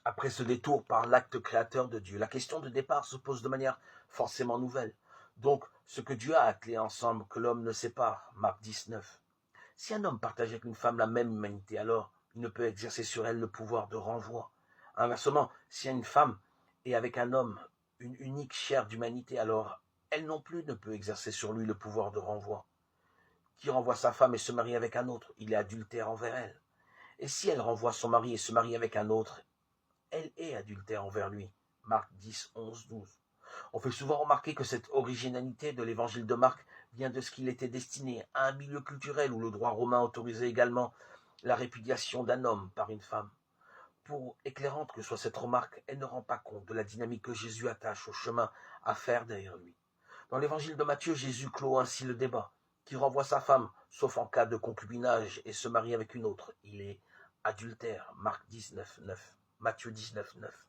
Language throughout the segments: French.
Après ce détour par l'acte créateur de Dieu, la question de départ se pose de manière forcément nouvelle. Donc, ce que Dieu a attelé ensemble, que l'homme ne sépare, Marc 19. Si un homme partage avec une femme la même humanité, alors il ne peut exercer sur elle le pouvoir de renvoi. Inversement, si une femme est avec un homme une unique chair d'humanité, alors elle non plus ne peut exercer sur lui le pouvoir de renvoi. Qui renvoie sa femme et se marie avec un autre, il est adultère envers elle. Et si elle renvoie son mari et se marie avec un autre, elle est adultère envers lui. Marc 10, 11, 12. On fait souvent remarquer que cette originalité de l'évangile de Marc vient de ce qu'il était destiné à un milieu culturel où le droit romain autorisait également la répudiation d'un homme par une femme. Pour éclairante que soit cette remarque, elle ne rend pas compte de la dynamique que Jésus attache au chemin à faire derrière lui. Dans l'évangile de Matthieu, Jésus clôt ainsi le débat. Qui renvoie sa femme, sauf en cas de concubinage, et se marie avec une autre, il est adultère. Marc 19, 9. Matthieu 19, 9.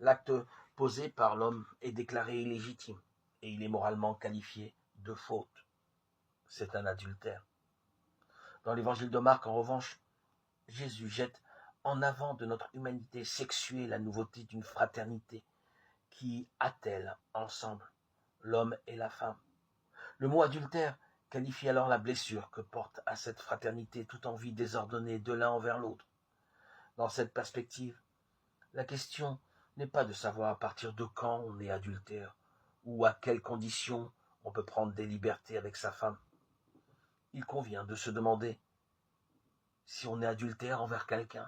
L'acte posé par l'homme est déclaré illégitime, et il est moralement qualifié de faute. C'est un adultère. Dans l'évangile de Marc, en revanche, Jésus jette en avant de notre humanité sexuée la nouveauté d'une fraternité qui attelle ensemble l'homme et la femme. Le mot adultère qualifie alors la blessure que porte à cette fraternité toute envie désordonnée de l'un envers l'autre. Dans cette perspective, la question n'est pas de savoir à partir de quand on est adultère ou à quelles conditions on peut prendre des libertés avec sa femme. Il convient de se demander si on est adultère envers quelqu'un